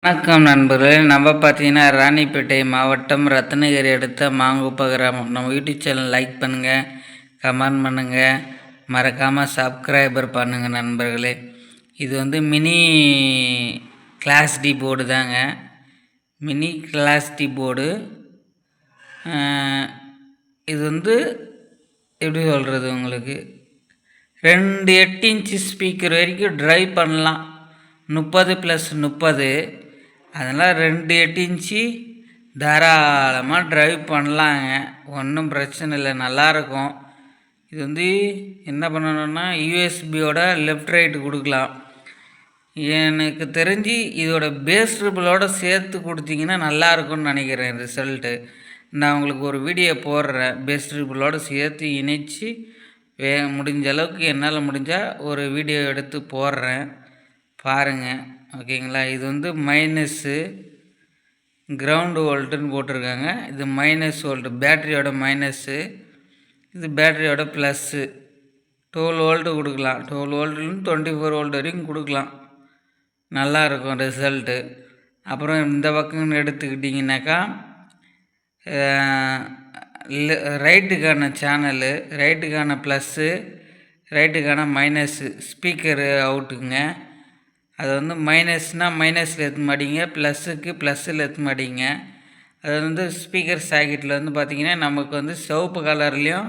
வணக்கம் நண்பர்களே, நம்ம பார்த்தீங்கன்னா ராணிப்பேட்டை மாவட்டம் ரத்னகிரி அடுத்த மாங்குப்ப கிராமம். நம்ம யூடியூப் சேனல் லைக் பண்ணுங்கள், கமெண்ட் பண்ணுங்கள், மறக்காமல் சப்ஸ்கிரைபர் பண்ணுங்கள் நண்பர்களே. இது வந்து மினி கிளாஸ் டி போர்டு தாங்க. Mini class D board. இது வந்து எப்படி சொல்கிறது, உங்களுக்கு 2 8 இன்ச்சு ஸ்பீக்கர் வரைக்கும் ட்ரைவ் பண்ணலாம். 30+30, அதனால் 2 8 இன்ச்சு தாராளமாக ட்ரைவ் பண்ணலாங்க. ஒன்றும் பிரச்சனை இல்லை, நல்லாயிருக்கும். இது வந்து என்ன பண்ணணுன்னா யூஎஸ்பியோட லெஃப்ட் ரைட்டு கொடுக்கலாம். எனக்கு தெரிஞ்சு இதோட பேஸ் ட்ரிபிளோட சேர்த்து கொடுத்தீங்கன்னா நல்லாயிருக்கும்னு நினைக்கிறேன். ரிசல்ட்டு நான் உங்களுக்கு ஒரு வீடியோ போடுறேன், பேஸ் ட்ரிபிளோட சேர்த்து இணைச்சி முடிஞ்ச அளவுக்கு என்னால் முடிஞ்சால் ஒரு வீடியோ எடுத்து போடுறேன், பாருங்கள். ஓகேங்களா. இது வந்து மைனஸ்ஸு கிரவுண்டு வோல்ட்டுன்னு போட்டிருக்காங்க. இது மைனஸ் வோல்ட்டு, பேட்டரியோட மைனஸ்ஸு. இது பேட்டரியோட ப்ளஸ்ஸு. 12 வோல்ட்டு கொடுக்கலாம். 12 வோல்ட்லேருந்து 24 வோல்ட் வரைக்கும் கொடுக்கலாம். நல்லாயிருக்கும் ரிசல்ட்டு. அப்புறம் இந்த பக்கம் எடுத்துக்கிட்டிங்கனாக்கா ரைட்டுக்கான சேனலு, ரைட்டுக்கான ப்ளஸ்ஸு, ரைட்டுக்கான மைனஸ்ஸு. ஸ்பீக்கரு அவுட்டுங்க. அது வந்து மைனஸ்னால் மைனஸில் எடுத்து மாட்டிங்க, ப்ளஸ்ஸுக்கு ப்ளஸ்ஸில் எடுத்து மாட்டிங்க. அது வந்து ஸ்பீக்கர் சாக்கெட்டில் வந்து பார்த்திங்கன்னா நமக்கு வந்து சிவப்பு கலர்லேயும்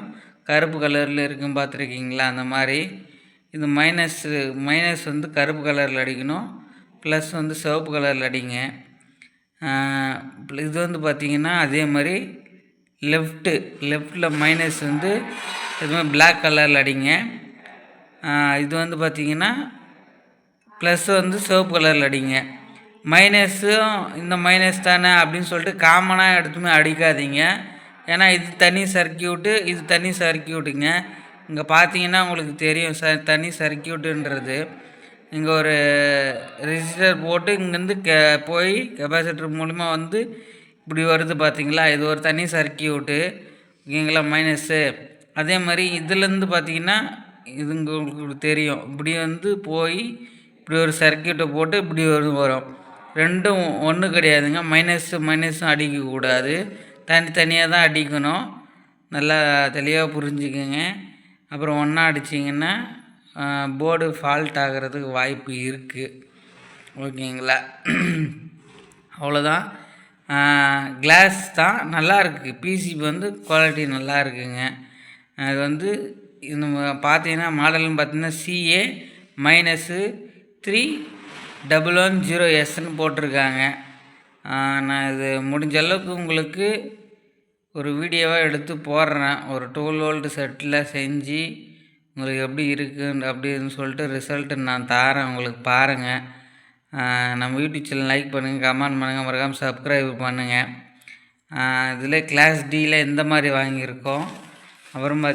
கருப்பு கலரில் இருக்கும், பார்த்துருக்கீங்களா? அந்த மாதிரி இது மைனஸ் வந்து கருப்பு கலரில் அடிக்கணும், ப்ளஸ் வந்து சிவப்பு கலரில் அடிங்க. இது வந்து பார்த்திங்கன்னா அதே மாதிரி லெஃப்ட்டில் மைனஸ் வந்து எதுவுமே பிளாக் கலரில் அடிங்க. இது வந்து பார்த்திங்கன்னா ப்ளஸ் வந்து சிவப்பு கலரில் அடிங்க. மைனஸும் இந்த மைனஸ் தானே அப்படின்னு சொல்லிட்டு காமனாக எடுத்துமே அடிக்காதீங்க. ஏன்னா இது தனி சர்க்கியூட்டு, இது தனி சர்க்கியூட்டுங்க. இங்கே பார்த்தீங்கன்னா உங்களுக்கு தெரியும் தனி சர்க்கியூட்டுன்றது. இங்கே ஒரு ரெஜிஸ்டர் போட்டு இங்கேருந்து போய் கெப்பாசிட்டர் மூலிமா வந்து இப்படி வருது, பார்த்தீங்களா? இது ஒரு தனி சர்க்கியூட்டு, ஓகேங்களா, மைனஸ்ஸு. அதே மாதிரி இதுலேருந்து பார்த்தீங்கன்னா இது உங்களுக்கு தெரியும், இப்படி வந்து போய் இப்படி ஒரு சர்க்கியூட்டை போட்டு இப்படி வரும். ரெண்டும் ஒன்று கிடையாதுங்க. மைனஸும் அடிக்கக்கூடாது, தனித்தனியாக தான் அடிக்கணும். நல்லா தெளிவாக புரிஞ்சுக்கோங்க. அப்புறம் ஒன்றா அடிச்சிங்கன்னா போர்டு ஃபால்ட் ஆகிறதுக்கு வாய்ப்பு இருக்குது, ஓகேங்களா? அவ்வளோதான். கிளாஸ் தான் நல்லாயிருக்கு. பிசிபி வந்து குவாலிட்டி நல்லா இருக்குங்க. அது வந்து இது பார்த்தீங்கன்னா மாடல்னு பார்த்தீங்கன்னா CA-3110Sன்னு போட்டிருக்காங்க. நான் இது முடிஞ்ச அளவுக்கு உங்களுக்கு ஒரு வீடியோவாக எடுத்து போடுறேன். ஒரு 12 வோல்ட் செட்டில் செஞ்சு உங்களுக்கு எப்படி இருக்குன்னு அப்படின்னு சொல்லிட்டு ரிசல்ட்டு நான் தாரேன், உங்களுக்கு பாருங்கள். நம்ம யூடியூப் சேனல் லைக் பண்ணுங்கள், கமெண்ட் பண்ணுங்கள், மறக்காமல் சப்ஸ்கிரைப் பண்ணுங்கள். இதில் கிளாஸ் டியில் எந்த மாதிரி வாங்கியிருக்கோம், அப்புறம்